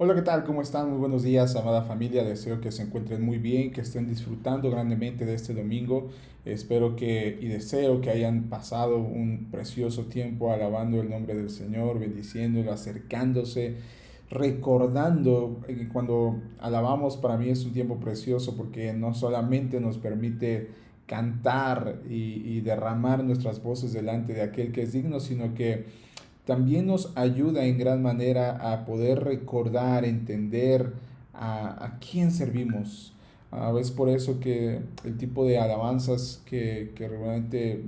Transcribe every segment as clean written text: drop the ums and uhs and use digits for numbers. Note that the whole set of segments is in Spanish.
Hola, ¿qué tal? ¿Cómo están? Muy buenos días, amada familia. Deseo que se encuentren muy bien, que estén disfrutando grandemente de este domingo. Espero que y deseo que hayan pasado un precioso tiempo alabando el nombre del Señor, bendiciéndolo, acercándose, recordando. Cuando alabamos, para mí es un tiempo precioso porque no solamente nos permite cantar y derramar nuestras voces delante de aquel que es digno, sino que también nos ayuda en gran manera a poder recordar, entender a quién servimos. Es por eso que el tipo de alabanzas que realmente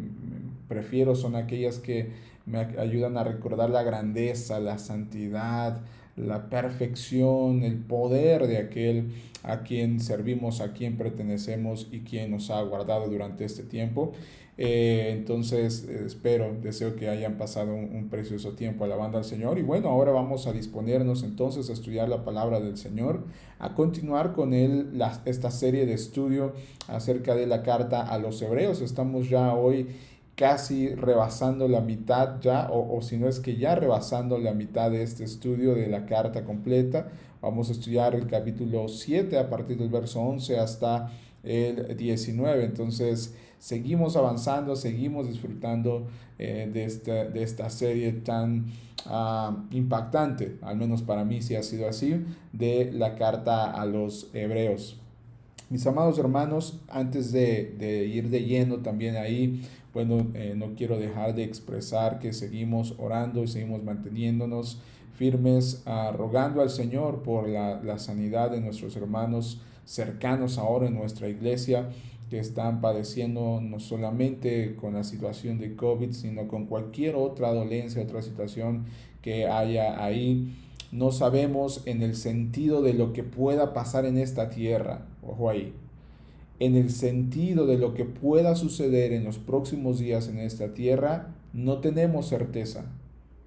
prefiero son aquellas que me ayudan a recordar la grandeza, la santidad, la perfección, el poder de aquel a quien servimos, a quien pertenecemos y quien nos ha guardado durante este tiempo. Entonces, deseo que hayan pasado un precioso tiempo alabando al Señor. Y bueno, ahora vamos a disponernos entonces a estudiar la palabra del Señor, a continuar con esta serie de estudio acerca de la carta a los Hebreos. Estamos ya hoy casi rebasando la mitad ya, o si no es que ya rebasando la mitad de este estudio de la carta completa. Vamos a estudiar el capítulo 7 a partir del verso 11 hasta el 19. Entonces, seguimos avanzando, seguimos disfrutando de esta serie tan impactante, al menos para mí sí ha sido así, de la carta a los Hebreos. Mis amados hermanos, antes de ir de lleno también ahí, bueno, no quiero dejar de expresar que seguimos orando y seguimos manteniéndonos firmes, rogando al Señor por la sanidad de nuestros hermanos cercanos ahora en nuestra iglesia, que están padeciendo no solamente con la situación de COVID, sino con cualquier otra dolencia, otra situación que haya ahí. No sabemos en el sentido de lo que pueda pasar en esta tierra, ojo ahí, en el sentido de lo que pueda suceder en los próximos días en esta tierra, no tenemos certeza,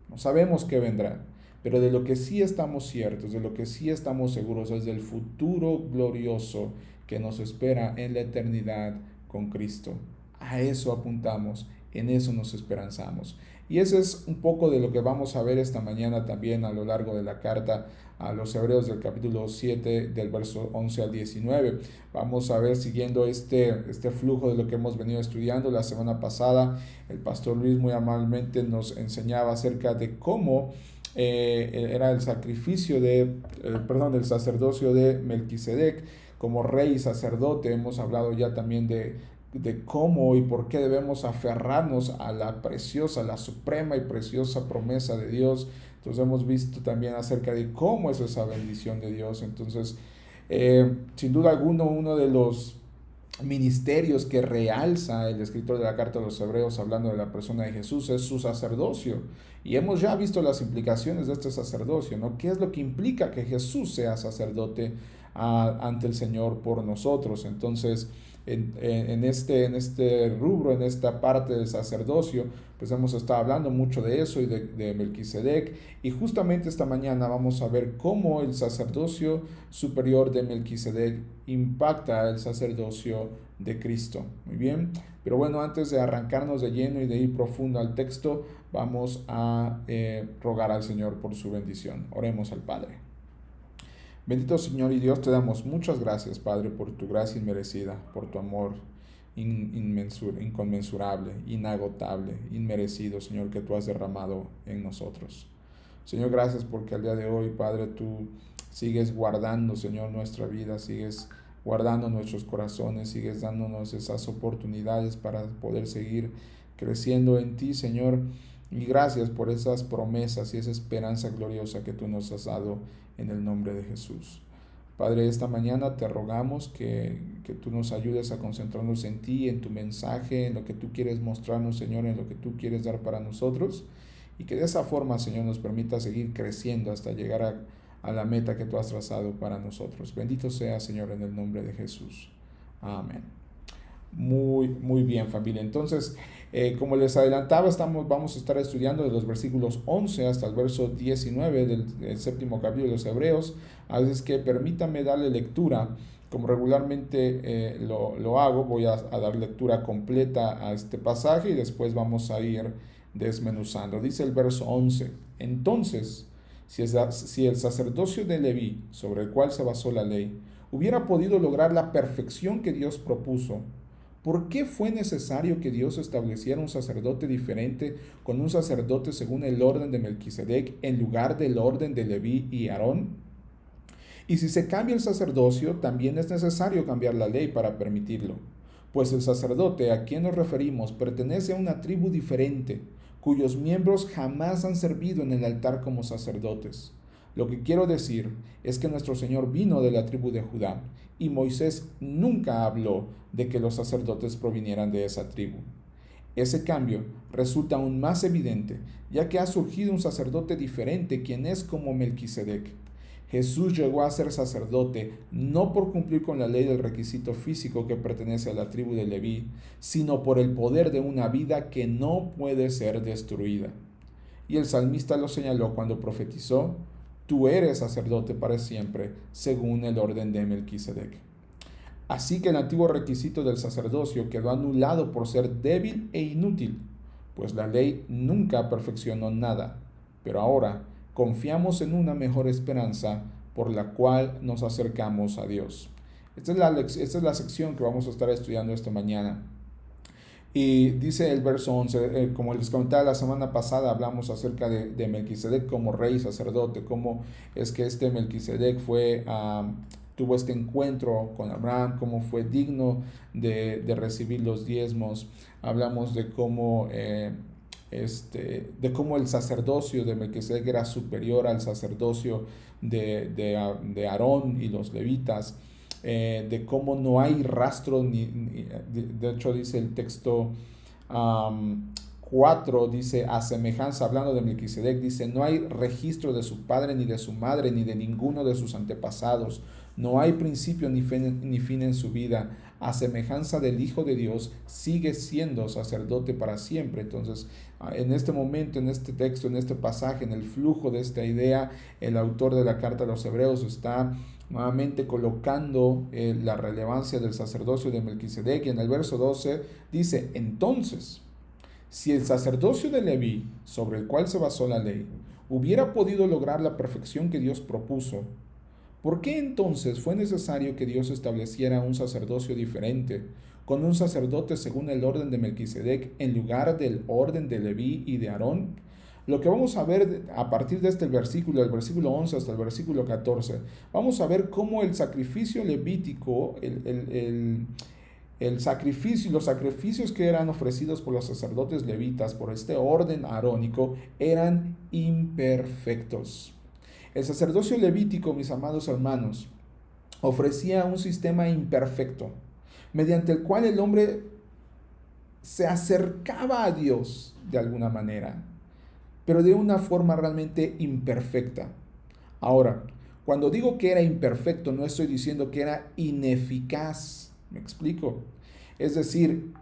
no sabemos qué vendrá, pero de lo que sí estamos ciertos, de lo que sí estamos seguros es del futuro glorioso que nos espera en la eternidad con Cristo. A eso apuntamos, en eso nos esperanzamos. Y ese es un poco de lo que vamos a ver esta mañana también a lo largo de la carta a los Hebreos del capítulo 7 del verso 11 al 19. Vamos a ver siguiendo este flujo de lo que hemos venido estudiando la semana pasada. El pastor Luis muy amablemente nos enseñaba acerca de cómo era el sacrificio del sacerdocio de Melquisedec como rey y sacerdote. Hemos hablado ya también de cómo y por qué debemos aferrarnos a la preciosa, la suprema y preciosa promesa de Dios. Entonces hemos visto también acerca de cómo es esa bendición de Dios. Entonces, sin duda alguna, uno de los ministerios que realza el escritor de la carta a los Hebreos hablando de la persona de Jesús es su sacerdocio. Y hemos ya visto las implicaciones de este sacerdocio, ¿no? ¿Qué es lo que implica que Jesús sea sacerdote ante el Señor por nosotros? Entonces, en este rubro, en esta parte del sacerdocio, pues hemos estado hablando mucho de eso y de Melquisedec. Y justamente esta mañana vamos a ver cómo el sacerdocio superior de Melquisedec impacta el sacerdocio de Cristo. Muy bien, pero bueno, antes de arrancarnos de lleno y de ir profundo al texto, vamos a rogar al Señor por su bendición. Oremos al Padre. Bendito Señor y Dios, te damos muchas gracias, Padre, por tu gracia inmerecida, por tu amor inconmensurable, inagotable, inmerecido, Señor, que tú has derramado en nosotros. Señor, gracias porque al día de hoy, Padre, tú sigues guardando, Señor, nuestra vida, sigues guardando nuestros corazones, sigues dándonos esas oportunidades para poder seguir creciendo en ti, Señor. Y gracias por esas promesas y esa esperanza gloriosa que tú nos has dado en el nombre de Jesús. Padre, esta mañana te rogamos que tú nos ayudes a concentrarnos en ti, en tu mensaje, en lo que tú quieres mostrarnos, Señor, en lo que tú quieres dar para nosotros. Y que de esa forma, Señor, nos permita seguir creciendo hasta llegar a la meta que tú has trazado para nosotros. Bendito sea, Señor, en el nombre de Jesús. Amén. Muy bien, familia. Entonces, como les adelantaba, vamos a estar estudiando de los versículos 11 hasta el verso 19 del séptimo capítulo de los Hebreos. Así es que permítanme darle lectura, como regularmente lo hago. Voy a dar lectura completa a este pasaje y después vamos a ir desmenuzando. Dice el verso 11: Entonces, Si el sacerdocio de Leví, sobre el cual se basó la ley, hubiera podido lograr la perfección que Dios propuso, ¿por qué fue necesario que Dios estableciera un sacerdote diferente con un sacerdote según el orden de Melquisedec en lugar del orden de Leví y Aarón? Y si se cambia el sacerdocio, también es necesario cambiar la ley para permitirlo, pues el sacerdote a quien nos referimos pertenece a una tribu diferente, cuyos miembros jamás han servido en el altar como sacerdotes. Lo que quiero decir es que nuestro Señor vino de la tribu de Judá, y Moisés nunca habló de que los sacerdotes provinieran de esa tribu. Ese cambio resulta aún más evidente, ya que ha surgido un sacerdote diferente, quien es como Melquisedec. Jesús llegó a ser sacerdote no por cumplir con la ley del requisito físico que pertenece a la tribu de Leví, sino por el poder de una vida que no puede ser destruida. Y el salmista lo señaló cuando profetizó: tú eres sacerdote para siempre, según el orden de Melquisedec. Así que el antiguo requisito del sacerdocio quedó anulado por ser débil e inútil, pues la ley nunca perfeccionó nada. Pero ahora confiamos en una mejor esperanza por la cual nos acercamos a Dios. Esta es la sección que vamos a estar estudiando esta mañana. Y dice el verso 11, como les comentaba la semana pasada, hablamos acerca de Melquisedec como rey y sacerdote, cómo es que este Melquisedec tuvo este encuentro con Abraham, cómo fue digno de recibir los diezmos. Hablamos de cómo el sacerdocio de Melquisedec era superior al sacerdocio de Aarón y los levitas, de cómo no hay rastro, de hecho dice el texto 4, dice, a semejanza, hablando de Melquisedec, dice, no hay registro de su padre, ni de su madre, ni de ninguno de sus antepasados, no hay principio ni fin en su vida. A semejanza del Hijo de Dios, sigue siendo sacerdote para siempre. Entonces, en este momento, en este texto, en este pasaje, en el flujo de esta idea, el autor de la carta a los Hebreos está nuevamente colocando la relevancia del sacerdocio de Melquisedec. Y en el verso 12 dice: entonces, si el sacerdocio de Leví, sobre el cual se basó la ley, hubiera podido lograr la perfección que Dios propuso, ¿por qué entonces fue necesario que Dios estableciera un sacerdocio diferente, con un sacerdote según el orden de Melquisedec en lugar del orden de Leví y de Aarón? Lo que vamos a ver a partir de este versículo, del versículo 11 hasta el versículo 14, vamos a ver cómo el sacrificio levítico, los sacrificios que eran ofrecidos por los sacerdotes levitas, por este orden arónico, eran imperfectos. El sacerdocio levítico, mis amados hermanos, ofrecía un sistema imperfecto, mediante el cual el hombre se acercaba a Dios de alguna manera, pero de una forma realmente imperfecta. Ahora, cuando digo que era imperfecto, no estoy diciendo que era ineficaz. ¿Me explico? Es decir,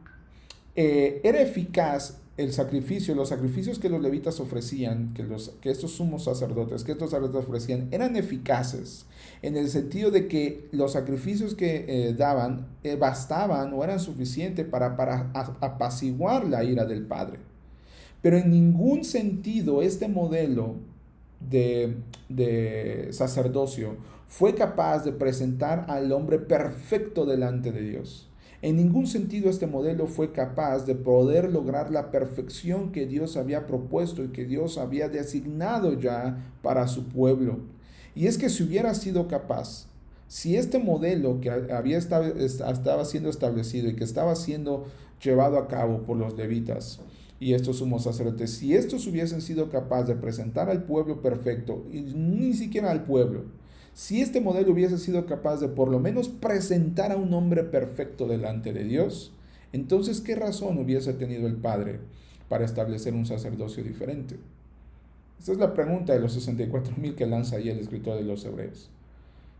era eficaz el sacrificio, los sacrificios que los levitas ofrecían, que estos sumos sacerdotes, que estos sacerdotes ofrecían, eran eficaces en el sentido de que los sacrificios que daban bastaban o eran suficientes para apaciguar la ira del Padre. Pero en ningún sentido este modelo de sacerdocio fue capaz de presentar al hombre perfecto delante de Dios. En ningún sentido este modelo fue capaz de poder lograr la perfección que Dios había propuesto y que Dios había designado ya para su pueblo. Y es que si hubiera sido capaz, si este modelo que estaba siendo establecido y que estaba siendo llevado a cabo por los levitas y estos sumos sacerdotes, si estos hubiesen sido capaces de presentar al pueblo perfecto, y ni siquiera al pueblo, si este modelo hubiese sido capaz de por lo menos presentar a un hombre perfecto delante de Dios, entonces ¿qué razón hubiese tenido el Padre para establecer un sacerdocio diferente? Esta es la pregunta de los 64,000 que lanza ahí el escritor de los Hebreos.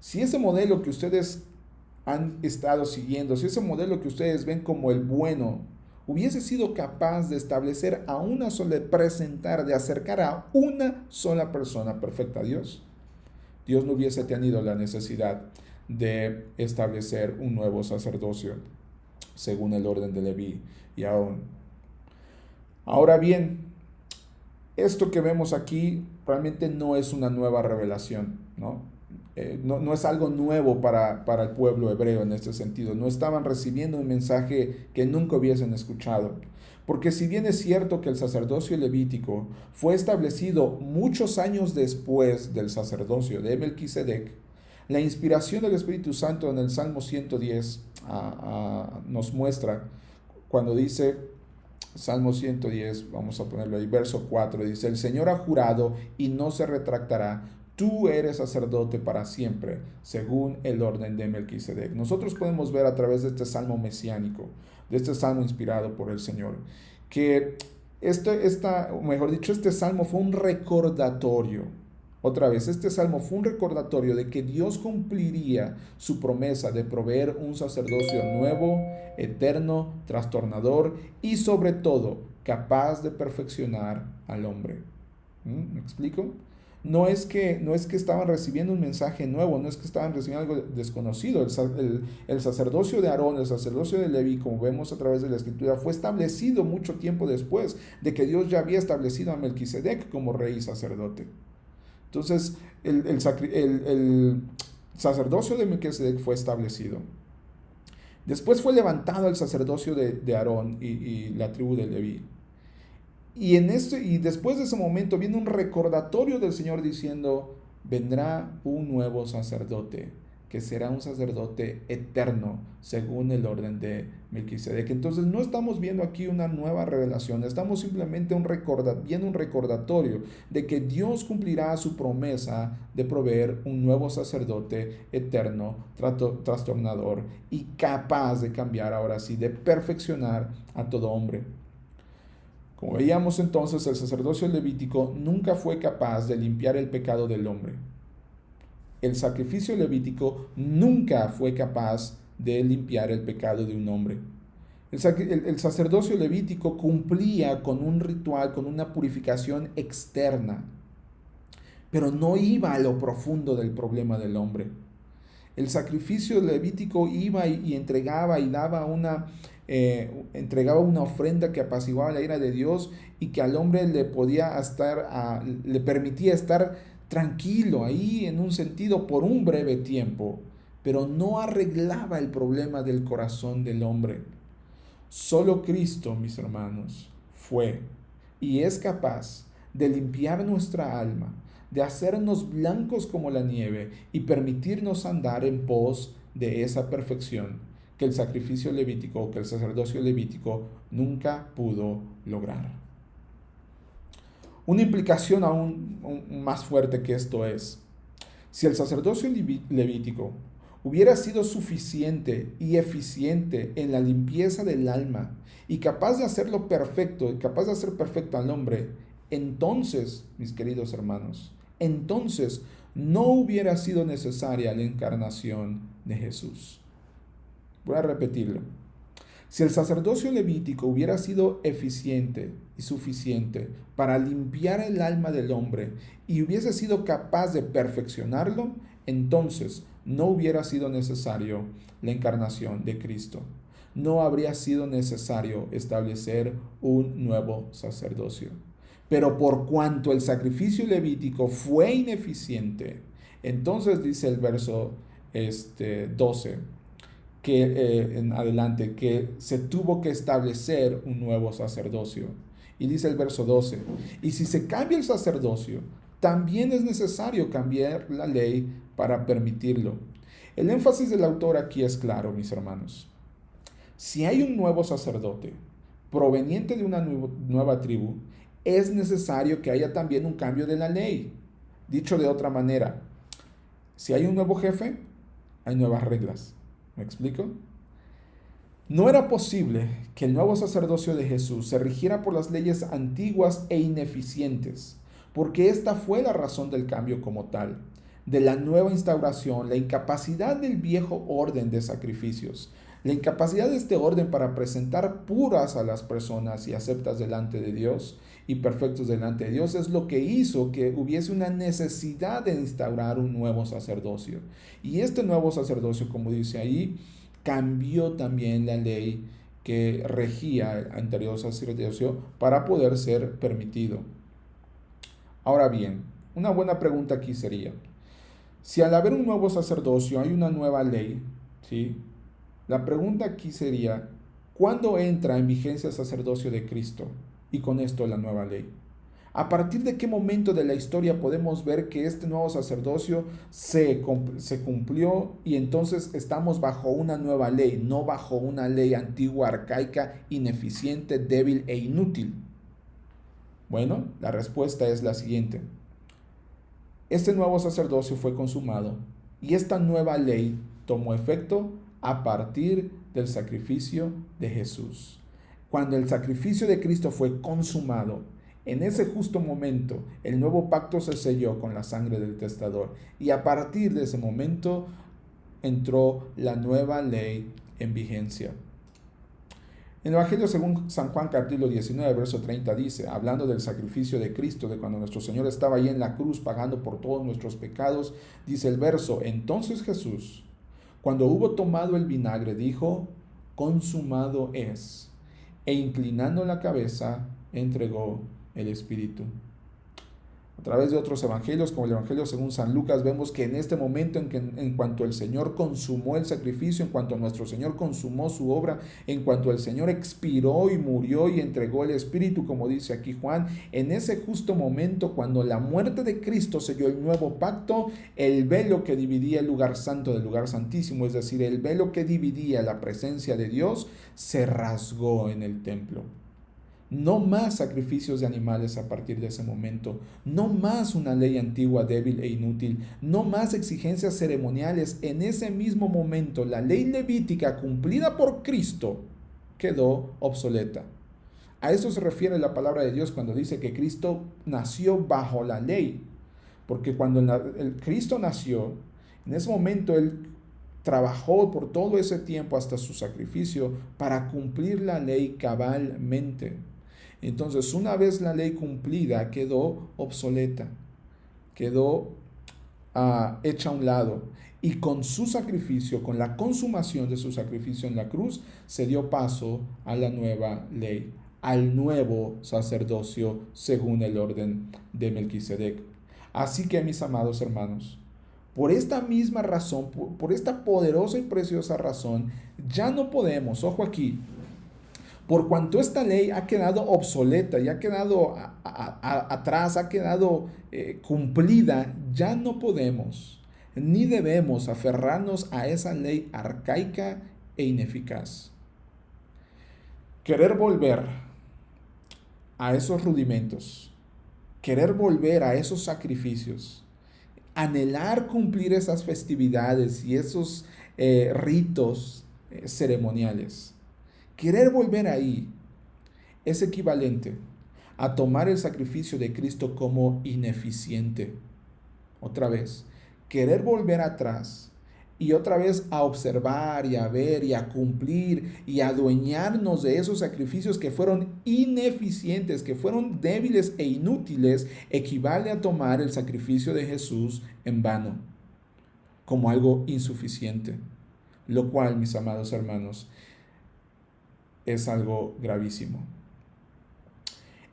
Si ese modelo que ustedes han estado siguiendo, si ese modelo que ustedes ven como el bueno, hubiese sido capaz de establecer a una sola, de presentar, de acercar a una sola persona perfecta a Dios, Dios no hubiese tenido la necesidad de establecer un nuevo sacerdocio según el orden de Leví y Aarón. Ahora bien, Esto que vemos aquí realmente no es una nueva revelación, ¿no? No es algo nuevo para el pueblo hebreo en este sentido. No estaban recibiendo un mensaje que nunca hubiesen escuchado. Porque si bien es cierto que el sacerdocio levítico fue establecido muchos años después del sacerdocio de Melquisedec, la inspiración del Espíritu Santo en el Salmo 110 nos muestra cuando dice, Salmo 110, vamos a ponerlo ahí, verso 4, dice, el Señor ha jurado y no se retractará, tú eres sacerdote para siempre, según el orden de Melquisedec. Nosotros podemos ver a través de este salmo mesiánico, de este salmo inspirado por el Señor, que mejor dicho, este salmo fue un recordatorio. Otra vez, este salmo fue un recordatorio de que Dios cumpliría su promesa de proveer un sacerdocio nuevo, eterno, trastornador y sobre todo capaz de perfeccionar al hombre. ¿Me explico? No es que estaban recibiendo un mensaje nuevo, no es que estaban recibiendo algo desconocido. El sacerdocio de Aarón, el sacerdocio de Leví, como vemos a través de la Escritura, fue establecido mucho tiempo después de que Dios ya había establecido a Melquisedec como rey y sacerdote. Entonces, el sacerdocio de Melquisedec fue establecido. Después fue levantado el sacerdocio de Aarón y la tribu de Leví. Y después de ese momento viene un recordatorio del Señor diciendo, vendrá un nuevo sacerdote, que será un sacerdote eterno, según el orden de Melquisedec. Entonces no estamos viendo aquí una nueva revelación, estamos simplemente viendo un recordatorio de que Dios cumplirá su promesa de proveer un nuevo sacerdote eterno, trastornador y capaz de cambiar ahora sí, de perfeccionar a todo hombre. Como veíamos entonces, el sacerdocio levítico nunca fue capaz de limpiar el pecado del hombre. El sacrificio levítico nunca fue capaz de limpiar el pecado de un hombre. El sacerdocio levítico cumplía con un ritual, con una purificación externa, pero no iba a lo profundo del problema del hombre. El sacrificio levítico iba y entregaba y entregaba una ofrenda que apaciguaba la ira de Dios y que al hombre le permitía estar tranquilo ahí en un sentido por un breve tiempo, pero no arreglaba el problema del corazón del hombre. Solo Cristo, mis hermanos, fue y es capaz de limpiar nuestra alma, de hacernos blancos como la nieve y permitirnos andar en pos de esa perfección que el sacrificio levítico, que el sacerdocio levítico nunca pudo lograr. Una implicación aún más fuerte que esto es, si el sacerdocio levítico hubiera sido suficiente y eficiente en la limpieza del alma y capaz de hacerlo perfecto y capaz de hacer perfecto al hombre, entonces, mis queridos hermanos, entonces no hubiera sido necesaria la encarnación de Jesús. Voy a repetirlo. Si el sacerdocio levítico hubiera sido eficiente y suficiente para limpiar el alma del hombre y hubiese sido capaz de perfeccionarlo, entonces no hubiera sido necesario la encarnación de Cristo. No habría sido necesario establecer un nuevo sacerdocio. Pero por cuanto el sacrificio levítico fue ineficiente, entonces dice el verso 12, en adelante, que se tuvo que establecer un nuevo sacerdocio. Y dice el verso 12, y si se cambia el sacerdocio, también es necesario cambiar la ley para permitirlo. El énfasis del autor aquí es claro, mis hermanos. Si hay un nuevo sacerdote proveniente de una nueva tribu, es necesario que haya también un cambio de la ley. Dicho de otra manera, si hay un nuevo jefe, hay nuevas reglas. ¿Me explico? No era posible que el nuevo sacerdocio de Jesús se rigiera por las leyes antiguas e ineficientes, porque esta fue la razón del cambio como tal, de la nueva instauración, la incapacidad del viejo orden de sacrificios, la incapacidad de este orden para presentar puras a las personas y aceptas delante de Dios y perfectos delante de Dios es lo que hizo que hubiese una necesidad de instaurar un nuevo sacerdocio. Y este nuevo sacerdocio, como dice ahí, cambió también la ley que regía el anterior sacerdocio para poder ser permitido. Ahora bien, una buena pregunta aquí sería, si al haber un nuevo sacerdocio hay una nueva ley, ¿sí? La pregunta aquí sería, ¿cuándo entra en vigencia el sacerdocio de Cristo y con esto la nueva ley? ¿A partir de qué momento de la historia podemos ver que este nuevo sacerdocio se cumplió y entonces estamos bajo una nueva ley, no bajo una ley antigua, arcaica, ineficiente, débil e inútil? Bueno, la respuesta es la siguiente. Este nuevo sacerdocio fue consumado y esta nueva ley tomó efecto a partir del sacrificio de Jesús. Cuando el sacrificio de Cristo fue consumado, en ese justo momento el nuevo pacto se selló con la sangre del testador y a partir de ese momento entró la nueva ley en vigencia. En el Evangelio según San Juan capítulo 19, verso 30 dice, hablando del sacrificio de Cristo, de cuando nuestro Señor estaba ahí en la cruz pagando por todos nuestros pecados, dice el verso, entonces Jesús, cuando hubo tomado el vinagre, dijo, consumado es, e inclinando la cabeza, entregó el Espíritu. A través de otros evangelios, como el Evangelio según San Lucas, vemos que en este momento en cuanto el Señor consumó el sacrificio, en cuanto nuestro Señor consumó su obra, en cuanto el Señor expiró y murió y entregó el Espíritu, como dice aquí Juan, en ese justo momento, cuando la muerte de Cristo selló el nuevo pacto, el velo que dividía el lugar santo del lugar santísimo, es decir, el velo que dividía la presencia de Dios, se rasgó en el templo. No más sacrificios de animales a partir de ese momento, no más una ley antigua, débil e inútil, no más exigencias ceremoniales. En ese mismo momento, la ley levítica cumplida por Cristo quedó obsoleta. A eso se refiere la palabra de Dios cuando dice que Cristo nació bajo la ley, porque cuando el Cristo nació, en ese momento Él trabajó por todo ese tiempo hasta su sacrificio para cumplir la ley cabalmente. Entonces, una vez la ley cumplida, quedó obsoleta, quedó hecha a un lado. Y con su sacrificio, con la consumación de su sacrificio en la cruz, se dio paso a la nueva ley, al nuevo sacerdocio según el orden de Melquisedec. Así que, mis amados hermanos, por esta misma razón, por esta poderosa y preciosa razón, ya no podemos, ojo aquí, por cuanto esta ley ha quedado obsoleta y ha quedado atrás, ha quedado cumplida, ya no podemos ni debemos aferrarnos a esa ley arcaica e ineficaz. Querer volver a esos rudimentos, querer volver a esos sacrificios, anhelar cumplir esas festividades y esos ritos ceremoniales, querer volver ahí es equivalente a tomar el sacrificio de Cristo como ineficiente. Otra vez, querer volver atrás y otra vez a observar y a ver y a cumplir y a adueñarnos de esos sacrificios que fueron ineficientes, que fueron débiles e inútiles, equivale a tomar el sacrificio de Jesús en vano, como algo insuficiente, lo cual, mis amados hermanos, es algo gravísimo.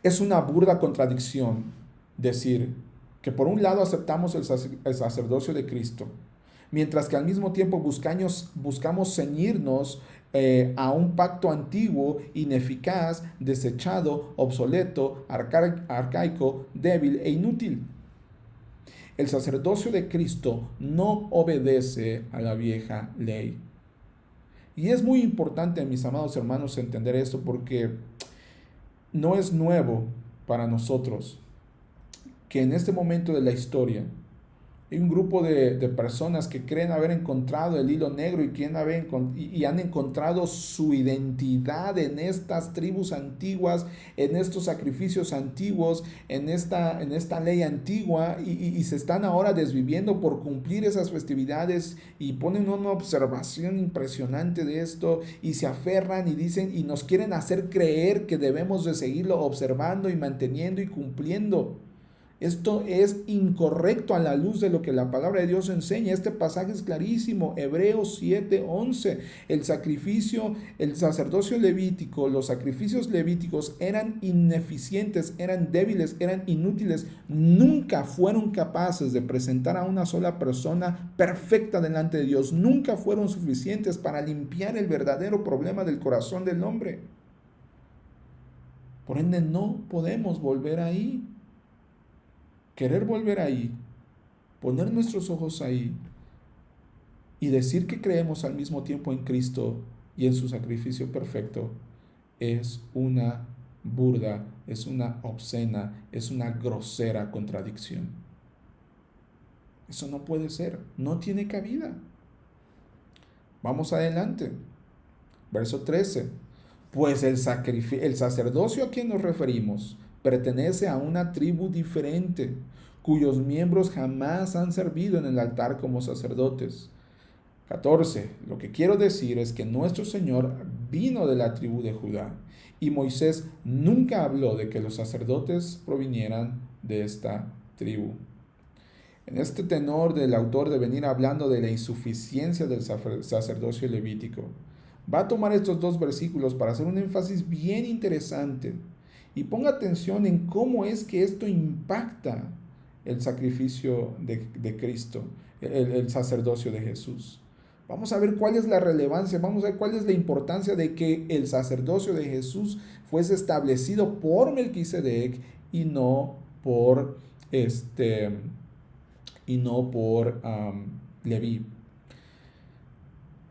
Es una burda contradicción decir que por un lado aceptamos el sacerdocio de Cristo, mientras que al mismo tiempo buscamos ceñirnos a un pacto antiguo, ineficaz, desechado, obsoleto, arcaico, débil e inútil. El sacerdocio de Cristo no obedece a la vieja ley. Y es muy importante, mis amados hermanos, entender esto porque no es nuevo para nosotros que en este momento de la historia hay un grupo de personas que creen haber encontrado el hilo negro y han encontrado su identidad en estas tribus antiguas, en estos sacrificios antiguos, en esta ley antigua y se están ahora desviviendo por cumplir esas festividades y ponen una observación impresionante de esto y se aferran y dicen y nos quieren hacer creer que debemos de seguirlo observando y manteniendo y cumpliendo. Esto es incorrecto a la luz de lo que la palabra de Dios enseña. Este pasaje es clarísimo. Hebreos 7:11. El sacrificio, el sacerdocio levítico, los sacrificios levíticos eran ineficientes, eran débiles, eran inútiles. Nunca fueron capaces de presentar a una sola persona perfecta delante de Dios. Nunca fueron suficientes para limpiar el verdadero problema del corazón del hombre. Por ende, no podemos volver ahí. Querer volver ahí, poner nuestros ojos ahí y decir que creemos al mismo tiempo en Cristo y en su sacrificio perfecto es una burda, es una obscena, es una grosera contradicción. Eso no puede ser, no tiene cabida. Vamos adelante. Verso 13. Pues el sacerdocio a quien nos referimos pertenece a una tribu diferente, cuyos miembros jamás han servido en el altar como sacerdotes. 14. Lo que quiero decir es que nuestro Señor vino de la tribu de Judá y Moisés nunca habló de que los sacerdotes provinieran de esta tribu. En este tenor del autor de venir hablando de la insuficiencia del sacerdocio levítico, va a tomar estos dos versículos para hacer un énfasis bien interesante. Y ponga atención en cómo es que esto impacta el sacrificio de Cristo, el sacerdocio de Jesús. Vamos a ver cuál es la relevancia, vamos a ver cuál es la importancia de que el sacerdocio de Jesús fuese establecido por Melquisedec y no por Leví.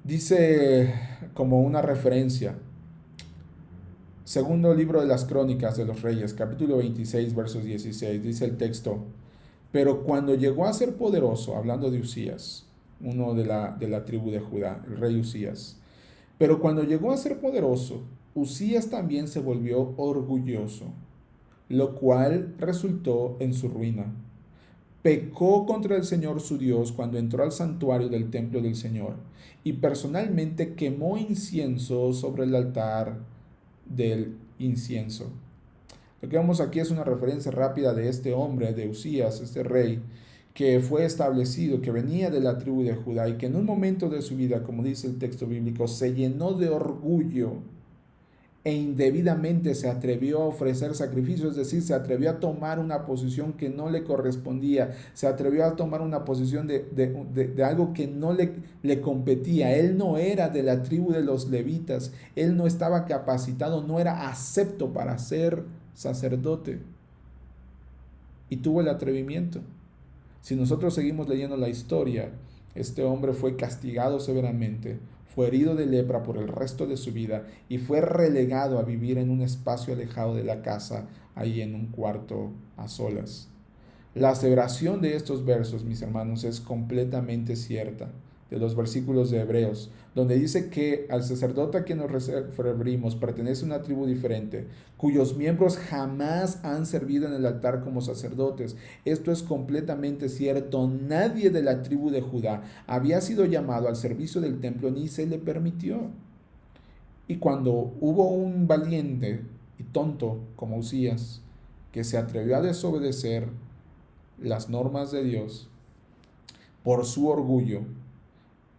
Dice como una referencia, segundo libro de las Crónicas de los Reyes, capítulo 26, versos 16, dice el texto: pero cuando llegó a ser poderoso, hablando de Usías, uno de la tribu de Judá, el rey Usías, pero cuando llegó a ser poderoso, Usías también se volvió orgulloso, lo cual resultó en su ruina. Pecó contra el Señor su Dios cuando entró al santuario del templo del Señor y personalmente quemó incienso sobre el altar del incienso. Lo que vemos aquí es una referencia rápida de este hombre, de Usías, este rey, que fue establecido, que venía de la tribu de Judá y que en un momento de su vida, como dice el texto bíblico, se llenó de orgullo e indebidamente se atrevió a ofrecer sacrificios, es decir, se atrevió a tomar una posición que no le correspondía, se atrevió a tomar una posición de algo que no le competía. Él no era de la tribu de los levitas, él no estaba capacitado, no era acepto para ser sacerdote. Y tuvo el atrevimiento. Si nosotros seguimos leyendo la historia, este hombre fue castigado severamente, fue herido de lepra por el resto de su vida y fue relegado a vivir en un espacio alejado de la casa, ahí en un cuarto a solas. La aseveración de estos versos, mis hermanos, es completamente cierta, de los versículos de Hebreos, donde dice que al sacerdote a quien nos referimos pertenece a una tribu diferente, cuyos miembros jamás han servido en el altar como sacerdotes. Esto es completamente cierto. Nadie de la tribu de Judá había sido llamado al servicio del templo ni se le permitió. Y cuando hubo un valiente y tonto como Usías, que se atrevió a desobedecer las normas de Dios, por su orgullo,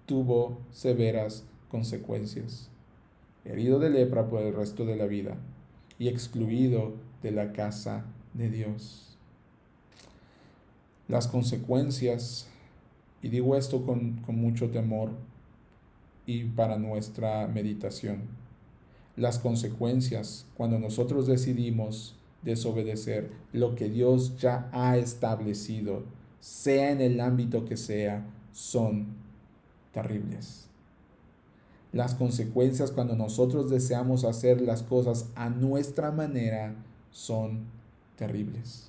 tuvo severas consecuencias. Herido de lepra por el resto de la vida y excluido de la casa de Dios. Las consecuencias, y digo esto con mucho temor y para nuestra meditación, las consecuencias cuando nosotros decidimos desobedecer lo que Dios ya ha establecido, sea en el ámbito que sea, son terribles. Las consecuencias cuando nosotros deseamos hacer las cosas a nuestra manera son terribles.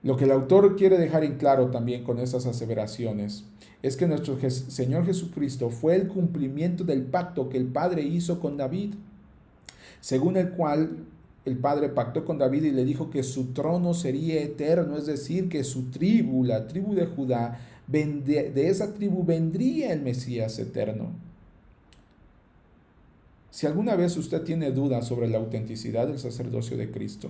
Lo que el autor quiere dejar en claro también con estas aseveraciones es que nuestro Señor Jesucristo fue el cumplimiento del pacto que el Padre hizo con David, según el cual el Padre pactó con David y le dijo que su trono sería eterno, es decir, que su tribu, la tribu de Judá, de esa tribu vendría el Mesías eterno. Si alguna vez usted tiene dudas sobre la autenticidad del sacerdocio de Cristo,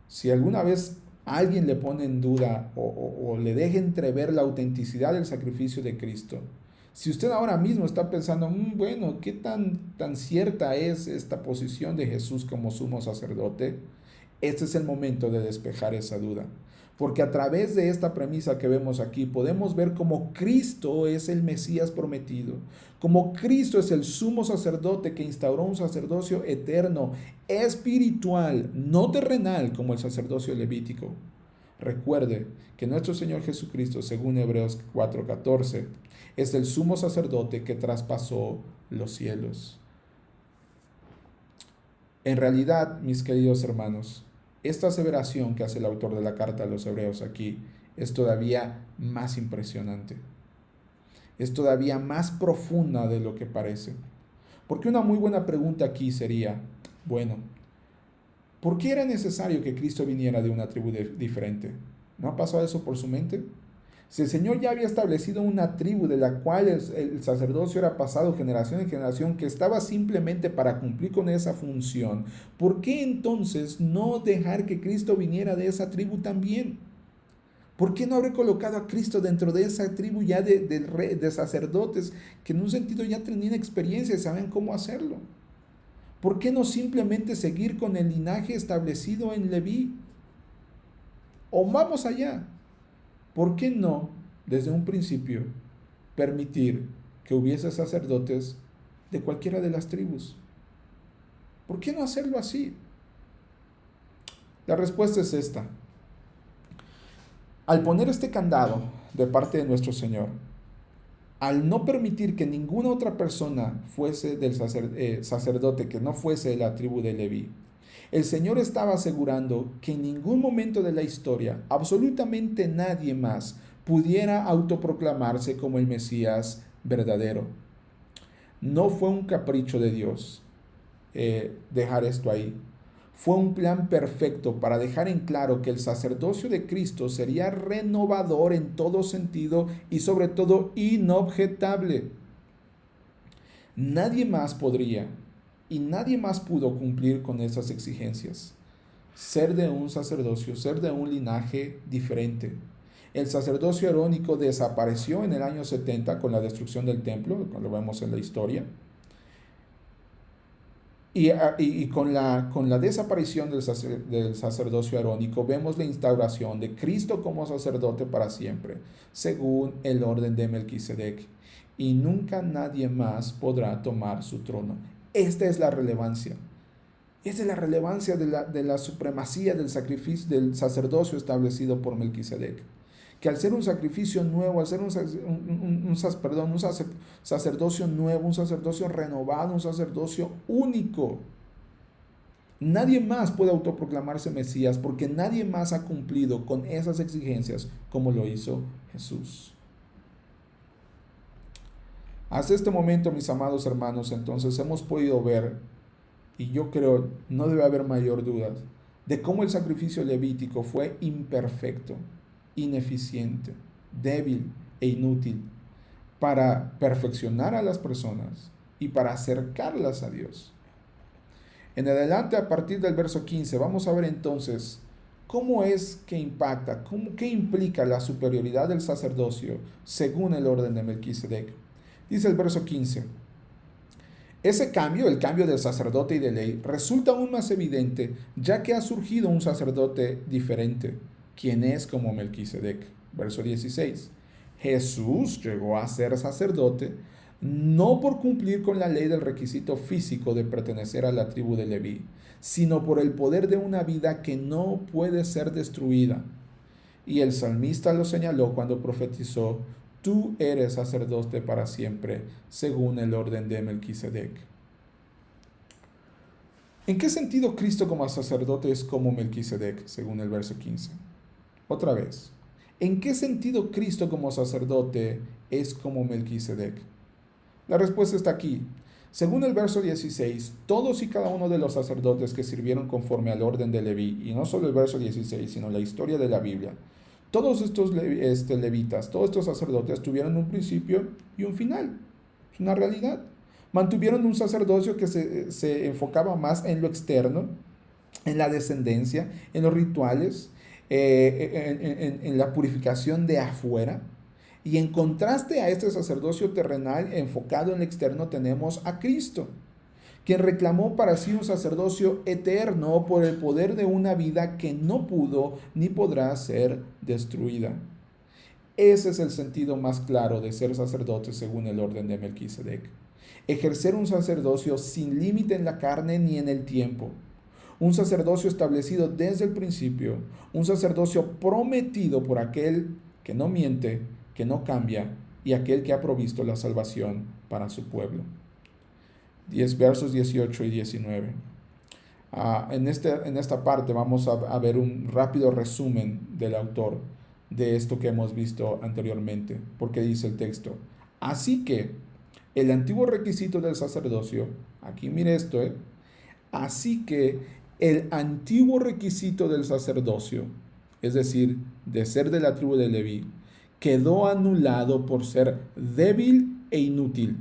Si alguna vez alguien le pone en duda o le deja entrever la autenticidad del sacrificio de Cristo, si usted ahora mismo está pensando, bueno, ¿qué tan cierta es esta posición de Jesús como sumo sacerdote? Este es el momento de despejar esa duda. Porque a través de esta premisa que vemos aquí, podemos ver cómo Cristo es el Mesías prometido, como Cristo es el sumo sacerdote que instauró un sacerdocio eterno, espiritual, no terrenal como el sacerdocio levítico. Recuerde que nuestro Señor Jesucristo, según Hebreos 4:14, es el sumo sacerdote que traspasó los cielos. En realidad, mis queridos hermanos, esta aseveración que hace el autor de la carta a los Hebreos aquí es todavía más impresionante, es todavía más profunda de lo que parece. Porque una muy buena pregunta aquí sería, bueno, ¿por qué era necesario que Cristo viniera de una tribu diferente? ¿No ha pasado eso por su mente? Si el Señor ya había establecido una tribu de la cual el sacerdocio era pasado generación en generación, que estaba simplemente para cumplir con esa función, ¿por qué entonces no dejar que Cristo viniera de esa tribu también? ¿Por qué no haber colocado a Cristo dentro de esa tribu ya de sacerdotes que en un sentido ya tenían experiencia y saben cómo hacerlo? ¿Por qué no simplemente seguir con el linaje establecido en Leví? O vamos allá, ¿por qué no, desde un principio, permitir que hubiese sacerdotes de cualquiera de las tribus? ¿Por qué no hacerlo así? La respuesta es esta. Al poner este candado de parte de nuestro Señor, al no permitir que ninguna otra persona fuese del sacerdote que no fuese de la tribu de Leví, el Señor estaba asegurando que en ningún momento de la historia absolutamente nadie más pudiera autoproclamarse como el Mesías verdadero. No fue un capricho de Dios dejar esto ahí. Fue un plan perfecto para dejar en claro que el sacerdocio de Cristo sería renovador en todo sentido y sobre todo inobjetable. Nadie más podría y nadie más pudo cumplir con esas exigencias. Ser de un sacerdocio, ser de un linaje diferente. El sacerdocio arónico desapareció en el año 70 con la destrucción del templo, lo vemos en la historia. Y con la desaparición del sacerdocio arónico vemos la instauración de Cristo como sacerdote para siempre, según el orden de Melquisedec. Y nunca nadie más podrá tomar su trono. Esta es la relevancia. Esta es la relevancia de la supremacía del sacrificio, del sacerdocio establecido por Melquisedec. Que al ser un sacrificio nuevo, al ser un sacerdocio nuevo, un sacerdocio renovado, un sacerdocio único, nadie más puede autoproclamarse Mesías porque nadie más ha cumplido con esas exigencias como lo hizo Jesús. Hasta este momento, mis amados hermanos, entonces hemos podido ver, y yo creo no debe haber mayor duda, de cómo el sacrificio levítico fue imperfecto, ineficiente, débil e inútil para perfeccionar a las personas y para acercarlas a Dios. En adelante, a partir del verso 15, vamos a ver entonces cómo es que impacta, qué implica la superioridad del sacerdocio según el orden de Melquisedec. Dice el verso 15, ese cambio, el cambio del sacerdote y de ley, resulta aún más evidente ya que ha surgido un sacerdote diferente, quien es como Melquisedec. Verso 16. Jesús llegó a ser sacerdote no por cumplir con la ley del requisito físico de pertenecer a la tribu de Leví, sino por el poder de una vida que no puede ser destruida. Y el salmista lo señaló cuando profetizó, tú eres sacerdote para siempre, según el orden de Melquisedec. ¿En qué sentido Cristo como sacerdote es como Melquisedec, según el verso 15? Otra vez, ¿en qué sentido Cristo como sacerdote es como Melquisedec? La respuesta está aquí. Según el verso 16, todos y cada uno de los sacerdotes que sirvieron conforme al orden de Leví, y no solo el verso 16, sino la historia de la Biblia, todos estos levitas, todos estos sacerdotes tuvieron un principio y un final. Es una realidad. Mantuvieron un sacerdocio que se enfocaba más en lo externo, en la descendencia, en los rituales, en la purificación de afuera. Y en contraste a este sacerdocio terrenal enfocado en lo externo tenemos a Cristo, quien reclamó para sí un sacerdocio eterno por el poder de una vida que no pudo ni podrá ser destruida. Ese es el sentido más claro de ser sacerdote según el orden de Melquisedec. Ejercer un sacerdocio sin límite en la carne ni en el tiempo. Un sacerdocio establecido desde el principio. Un sacerdocio prometido por aquel que no miente, que no cambia y aquel que ha provisto la salvación para su pueblo. 10 versos 18 y 19. En esta parte vamos a ver un rápido resumen del autor de esto que hemos visto anteriormente, porque dice el texto: así que el antiguo requisito del sacerdocio, aquí mire esto, así que el antiguo requisito del sacerdocio, es decir, de ser de la tribu de Leví, quedó anulado por ser débil e inútil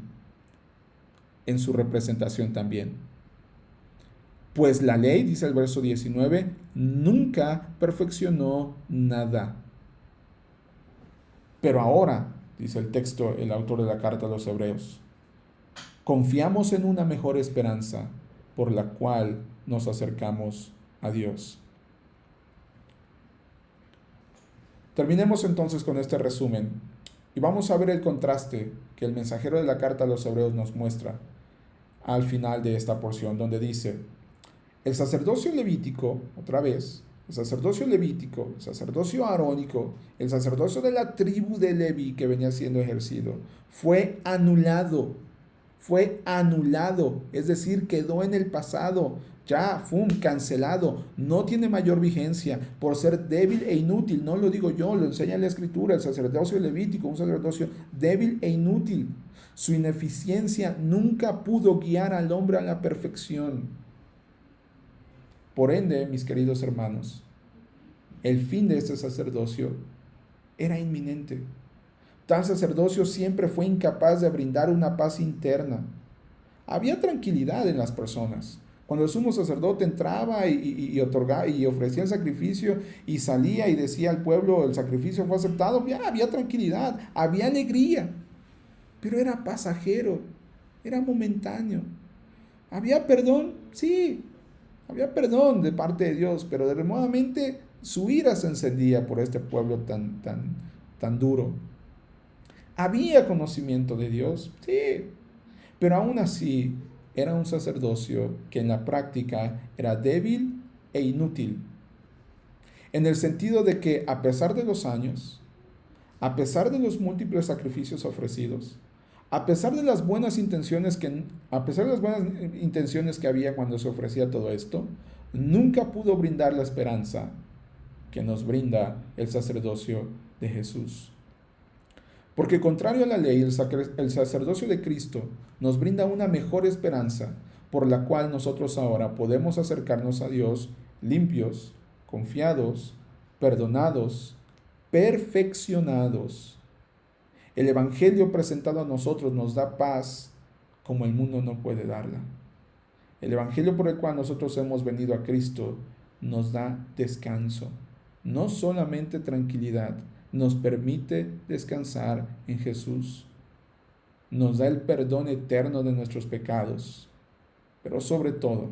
en su representación también. Pues la ley, dice el verso 19, nunca perfeccionó nada. Pero ahora, dice el texto, el autor de la carta a los Hebreos, confiamos en una mejor esperanza por la cual nos acercamos a Dios. Terminemos entonces con este resumen y vamos a ver el contraste que el mensajero de la carta a los Hebreos nos muestra al final de esta porción, donde dice: el sacerdocio levítico, otra vez, el sacerdocio levítico, el sacerdocio arónico, el sacerdocio de la tribu de Leví que venía siendo ejercido, fue anulado, es decir, quedó en el pasado, ya, cancelado, no tiene mayor vigencia por ser débil e inútil. No lo digo yo, lo enseña la Escritura. El sacerdocio levítico, un sacerdocio débil e inútil. Su ineficiencia nunca pudo guiar al hombre a la perfección. Por ende, mis queridos hermanos, el fin de este sacerdocio era inminente. Tal sacerdocio siempre fue incapaz de brindar una paz interna. Había tranquilidad en las personas. Cuando el sumo sacerdote entraba y otorgaba y ofrecía el sacrificio y salía y decía al pueblo el sacrificio fue aceptado, ya había tranquilidad, había alegría, pero era pasajero, era momentáneo. ¿Había perdón? Sí, había perdón de parte de Dios, pero de remotamente su ira se encendía por este pueblo tan duro. ¿Había conocimiento de Dios? Sí, pero aún así era un sacerdocio que en la práctica era débil e inútil, en el sentido de que a pesar de los años, a pesar de los múltiples sacrificios ofrecidos, a pesar de las buenas intenciones que había cuando se ofrecía todo esto, nunca pudo brindar la esperanza que nos brinda el sacerdocio de Jesús. Porque contrario a la ley, el sacerdocio de Cristo nos brinda una mejor esperanza por la cual nosotros ahora podemos acercarnos a Dios limpios, confiados, perdonados, perfeccionados. El Evangelio presentado a nosotros nos da paz como el mundo no puede darla. El Evangelio por el cual nosotros hemos venido a Cristo nos da descanso, no solamente tranquilidad, nos permite descansar en Jesús. Nos da el perdón eterno de nuestros pecados, pero sobre todo,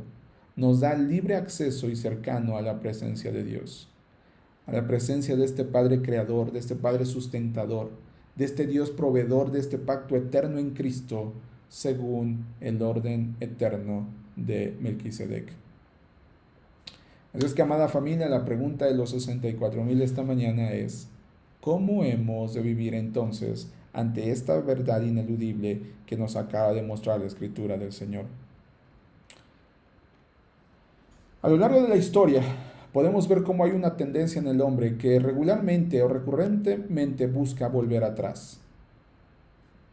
nos da libre acceso y cercano a la presencia de Dios, a la presencia de este Padre Creador, de este Padre Sustentador, de este Dios Proveedor, de este pacto eterno en Cristo, según el orden eterno de Melquisedec. Así es que, amada familia, la pregunta de los 64,000 esta mañana es: ¿cómo hemos de vivir entonces ante esta verdad ineludible que nos acaba de mostrar la Escritura del Señor? A lo largo de la historia podemos ver cómo hay una tendencia en el hombre que regularmente o recurrentemente busca volver atrás.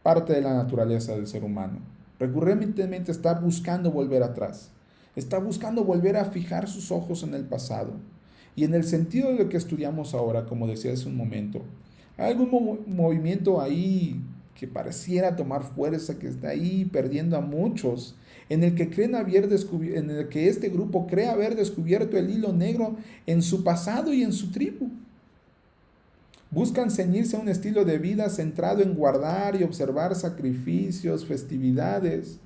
Parte de la naturaleza del ser humano. Recurrentemente está buscando volver atrás. Está buscando volver a fijar sus ojos en el pasado. Y en el sentido de lo que estudiamos ahora, como decía hace un momento, hay algún movimiento ahí que pareciera tomar fuerza, que está ahí perdiendo a muchos, en el que en el que este grupo cree haber descubierto el hilo negro en su pasado y en su tribu. Buscan ceñirse a un estilo de vida centrado en guardar y observar sacrificios, festividades,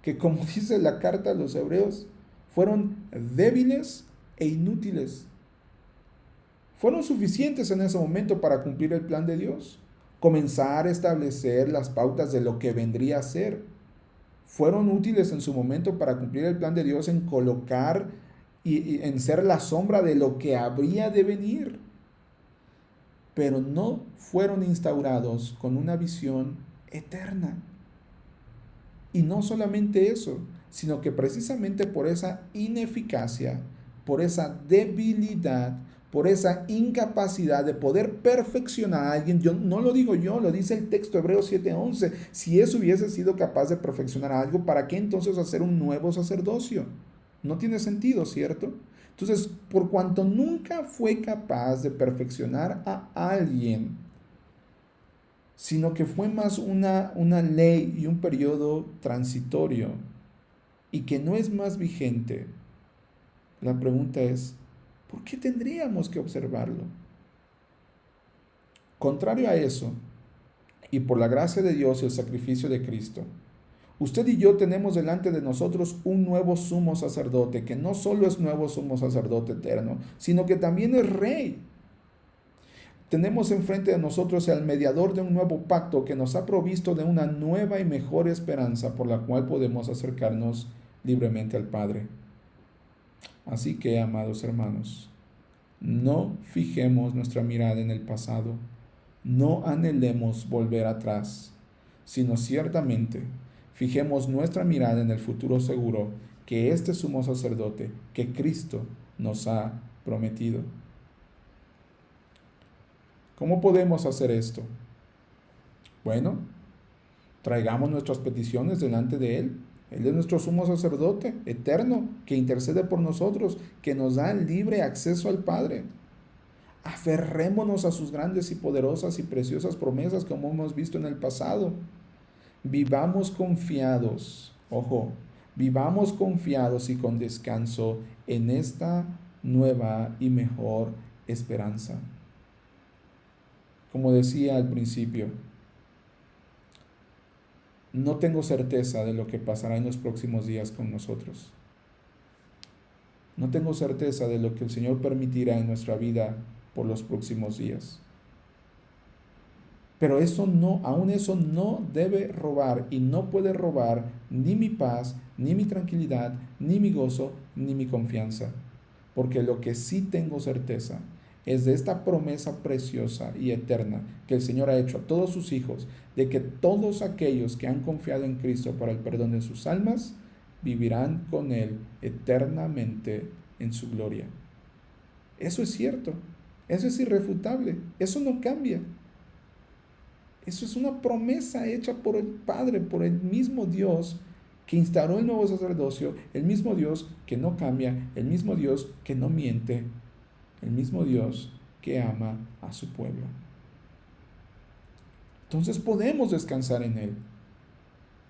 que como dice la carta a los hebreos, fueron débiles e inútiles. Fueron suficientes en ese momento para cumplir el plan de Dios, comenzar a establecer las pautas de lo que vendría a ser. Fueron útiles en su momento para cumplir el plan de Dios en colocar y en ser la sombra de lo que habría de venir. Pero no fueron instaurados con una visión eterna. Y no solamente eso, sino que precisamente por esa ineficacia, por esa debilidad, por esa incapacidad de poder perfeccionar a alguien, yo no lo digo yo, lo dice el texto Hebreos 7:11, si eso hubiese sido capaz de perfeccionar algo, ¿para qué entonces hacer un nuevo sacerdocio? No tiene sentido, ¿cierto? Entonces, por cuanto nunca fue capaz de perfeccionar a alguien, sino que fue más una ley y un periodo transitorio y que no es más vigente, la pregunta es, ¿por qué tendríamos que observarlo? Contrario a eso, y por la gracia de Dios y el sacrificio de Cristo, usted y yo tenemos delante de nosotros un nuevo sumo sacerdote, que no solo es nuevo sumo sacerdote eterno, sino que también es rey. Tenemos enfrente de nosotros al mediador de un nuevo pacto que nos ha provisto de una nueva y mejor esperanza por la cual podemos acercarnos libremente al Padre. Así que, amados hermanos, no fijemos nuestra mirada en el pasado, no anhelemos volver atrás, sino ciertamente fijemos nuestra mirada en el futuro seguro que este sumo sacerdote, que Cristo nos ha prometido. ¿Cómo podemos hacer esto? Bueno, traigamos nuestras peticiones delante de Él. Él es nuestro sumo sacerdote eterno que intercede por nosotros, que nos da libre acceso al Padre. Aferrémonos a sus grandes y poderosas y preciosas promesas como hemos visto en el pasado. Vivamos confiados, ojo, vivamos confiados y con descanso en esta nueva y mejor esperanza. Como decía al principio, no tengo certeza de lo que pasará en los próximos días con nosotros. No tengo certeza de lo que el Señor permitirá en nuestra vida por los próximos días. Pero aún eso no debe robar y no puede robar ni mi paz, ni mi tranquilidad, ni mi gozo, ni mi confianza. Porque lo que sí tengo certeza es de esta promesa preciosa y eterna que el Señor ha hecho a todos sus hijos, de que todos aquellos que han confiado en Cristo para el perdón de sus almas, vivirán con Él eternamente en su gloria. Eso es cierto, eso es irrefutable, eso no cambia. Eso es una promesa hecha por el Padre, por el mismo Dios que instauró el nuevo sacerdocio, el mismo Dios que no cambia, el mismo Dios que no miente, el mismo Dios que ama a su pueblo. Entonces podemos descansar en Él,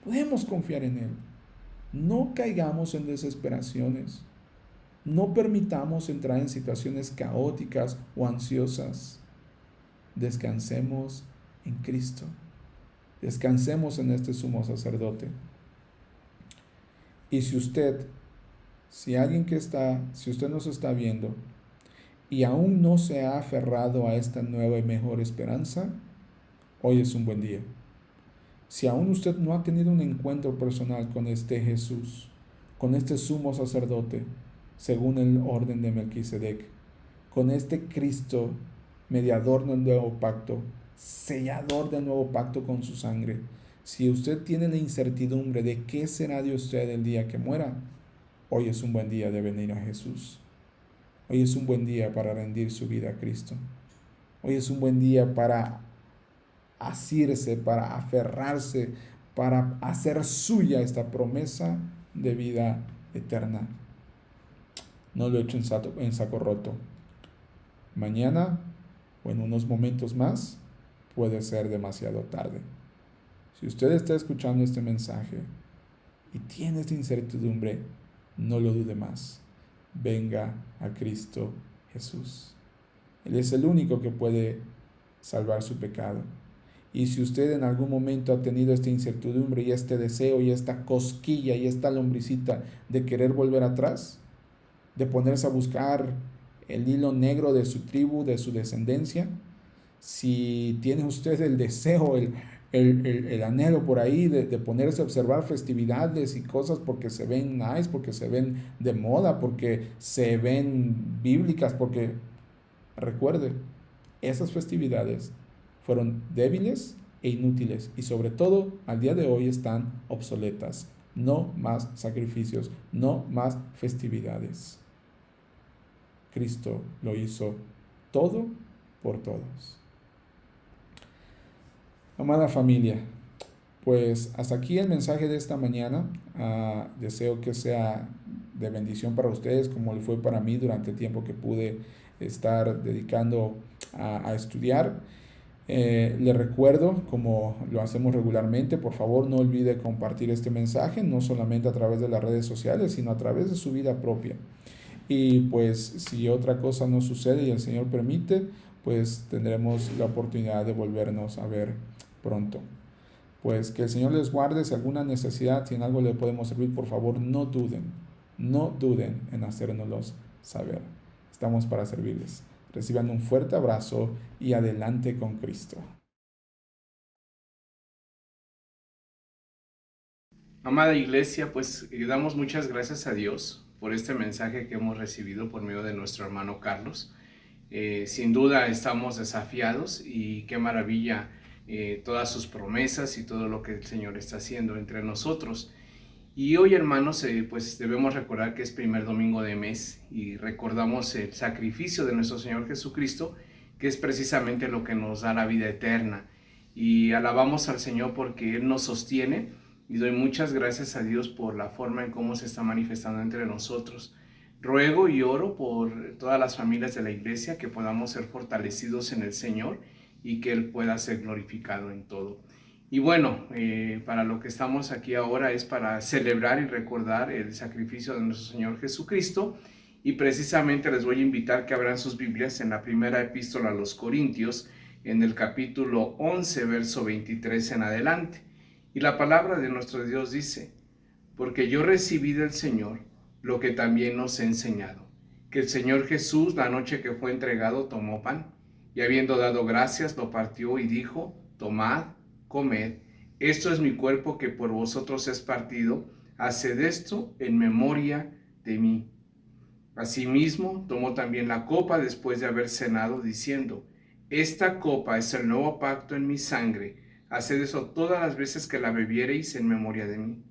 podemos confiar en Él. No caigamos en desesperaciones, no permitamos entrar en situaciones caóticas o ansiosas. Descansemos en Cristo, descansemos en este sumo sacerdote. Y si usted nos está viendo y aún no se ha aferrado a esta nueva y mejor esperanza, hoy es un buen día. Si aún usted no ha tenido un encuentro personal con este Jesús, con este sumo sacerdote, según el orden de Melquisedec, con este Cristo, mediador del nuevo pacto, sellador del nuevo pacto con su sangre, si usted tiene la incertidumbre de qué será de usted el día que muera, hoy es un buen día de venir a Jesús. Hoy es un buen día para rendir su vida a Cristo. Hoy es un buen día para asirse, para aferrarse, para hacer suya esta promesa de vida eterna. No lo echo en saco roto. Mañana o en unos momentos más puede ser demasiado tarde. Si usted está escuchando este mensaje y tiene esta incertidumbre, no lo dude más. Venga a Cristo Jesús. Él es el único que puede salvar su pecado. Y si usted en algún momento ha tenido esta incertidumbre y este deseo y esta cosquilla y esta lombricita de querer volver atrás, de ponerse a buscar el hilo negro de su tribu, de su descendencia, si tiene usted el deseo, el anhelo por ahí de ponerse a observar festividades y cosas porque se ven nice, porque se ven de moda, porque se ven bíblicas, porque recuerde, esas festividades fueron débiles e inútiles y sobre todo al día de hoy están obsoletas. No más sacrificios, no más festividades. Cristo lo hizo todo por todos. Amada familia, pues hasta aquí el mensaje de esta mañana. Deseo que sea de bendición para ustedes como lo fue para mí durante el tiempo que pude estar dedicando a estudiar. Le recuerdo, como lo hacemos regularmente, por favor no olvide compartir este mensaje, no solamente a través de las redes sociales, sino a través de su vida propia. Y pues si otra cosa no sucede y el Señor permite, pues tendremos la oportunidad de volvernos a ver pronto. Pues que el Señor les guarde. Si alguna necesidad, si en algo le podemos servir, por favor no duden en hacérnoslos saber. Estamos para servirles. Reciban un fuerte abrazo y adelante con Cristo. Amada iglesia, pues damos muchas gracias a Dios por este mensaje que hemos recibido por medio de nuestro hermano Carlos. Sin duda estamos desafiados y qué maravilla todas sus promesas y todo lo que el Señor está haciendo entre nosotros. Y hoy, hermanos, pues debemos recordar que es primer domingo de mes y recordamos el sacrificio de nuestro Señor Jesucristo, que es precisamente lo que nos da la vida eterna. Y alabamos al Señor porque Él nos sostiene y doy muchas gracias a Dios por la forma en cómo se está manifestando entre nosotros. Ruego y oro por todas las familias de la iglesia que podamos ser fortalecidos en el Señor y que Él pueda ser glorificado en todo. Y bueno, para lo que estamos aquí ahora es para celebrar y recordar el sacrificio de nuestro Señor Jesucristo, y precisamente les voy a invitar que abran sus Biblias en la primera epístola a los Corintios, en el capítulo 11, verso 23 en adelante. Y la palabra de nuestro Dios dice: porque yo recibí del Señor lo que también os he enseñado, que el Señor Jesús, la noche que fue entregado, tomó pan, y habiendo dado gracias, lo partió y dijo: tomad, comed, esto es mi cuerpo que por vosotros es partido, haced esto en memoria de mí. Asimismo, tomó también la copa después de haber cenado, diciendo: esta copa es el nuevo pacto en mi sangre, haced eso todas las veces que la bebiereis en memoria de mí.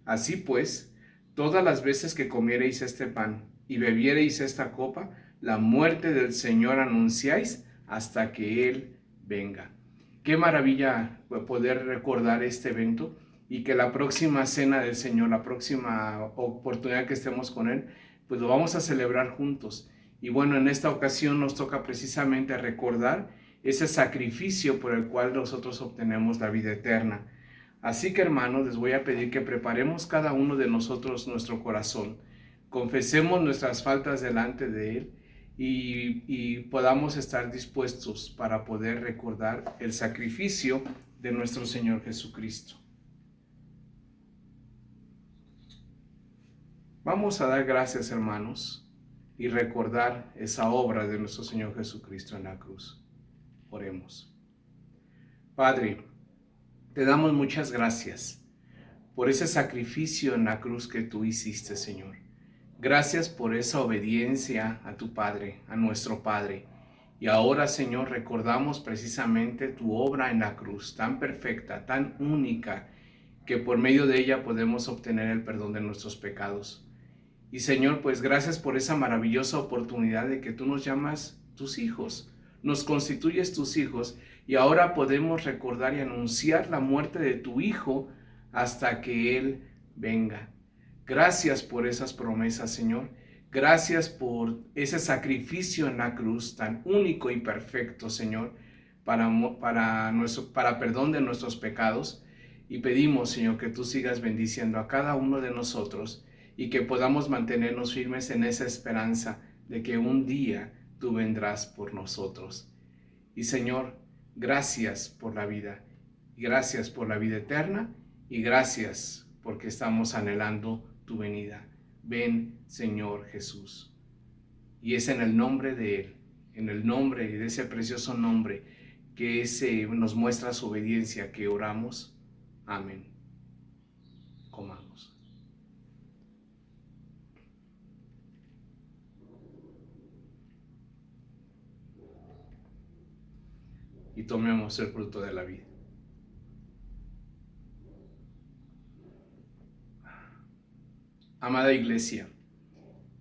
Así pues, todas las veces que comiereis este pan y bebiereis esta copa, la muerte del Señor anunciáis hasta que Él venga. Qué maravilla poder recordar este evento y que la próxima cena del Señor, la próxima oportunidad que estemos con Él, pues lo vamos a celebrar juntos. Y bueno, en esta ocasión nos toca precisamente recordar ese sacrificio por el cual nosotros obtenemos la vida eterna. Así que, hermanos, les voy a pedir que preparemos cada uno de nosotros nuestro corazón, confesemos nuestras faltas delante de Él y podamos estar dispuestos para poder recordar el sacrificio de nuestro Señor Jesucristo. Vamos a dar gracias, hermanos, y recordar esa obra de nuestro Señor Jesucristo en la cruz. Oremos. Padre, te damos muchas gracias por ese sacrificio en la cruz que tú hiciste, Señor. Gracias por esa obediencia a tu Padre, a nuestro Padre. Y ahora, Señor, recordamos precisamente tu obra en la cruz, tan perfecta, tan única, que por medio de ella podemos obtener el perdón de nuestros pecados. Y Señor, pues gracias por esa maravillosa oportunidad de que tú nos llamas tus hijos, nos constituyes tus hijos, y ahora podemos recordar y anunciar la muerte de tu Hijo hasta que Él venga. Gracias por esas promesas, Señor. Gracias por ese sacrificio en la cruz tan único y perfecto, Señor, para perdón de nuestros pecados. Y pedimos, Señor, que tú sigas bendiciendo a cada uno de nosotros y que podamos mantenernos firmes en esa esperanza de que un día tú vendrás por nosotros. Y Señor, gracias por la vida, gracias por la vida eterna y gracias porque estamos anhelando tu venida. Ven, Señor Jesús. Y es en el nombre de Él, en el nombre de ese precioso nombre que nos muestra su obediencia que oramos. Amén. Comamos. Y tomemos el fruto de la vida. Amada Iglesia,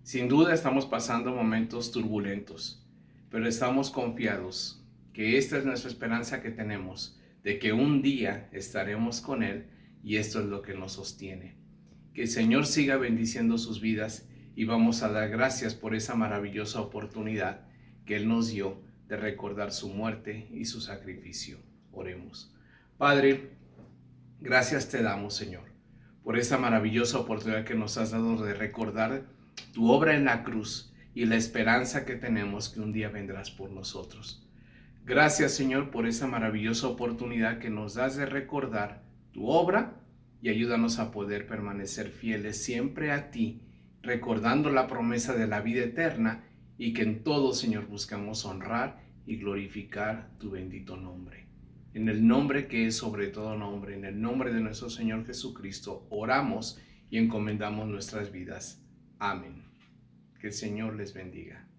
sin duda estamos pasando momentos turbulentos, pero estamos confiados que esta es nuestra esperanza que tenemos, de que un día estaremos con Él y esto es lo que nos sostiene. Que el Señor siga bendiciendo sus vidas y vamos a dar gracias por esa maravillosa oportunidad que Él nos dio de recordar su muerte y su sacrificio. Oremos. Padre, gracias te damos, Señor, por esta maravillosa oportunidad que nos has dado de recordar tu obra en la cruz y la esperanza que tenemos que un día vendrás por nosotros. Gracias, Señor, por esa maravillosa oportunidad que nos das de recordar tu obra y ayúdanos a poder permanecer fieles siempre a ti, recordando la promesa de la vida eterna y que en todo, Señor, buscamos honrar y glorificar tu bendito nombre. En el nombre que es sobre todo nombre, en el nombre de nuestro Señor Jesucristo, oramos y encomendamos nuestras vidas. Amén. Que el Señor les bendiga.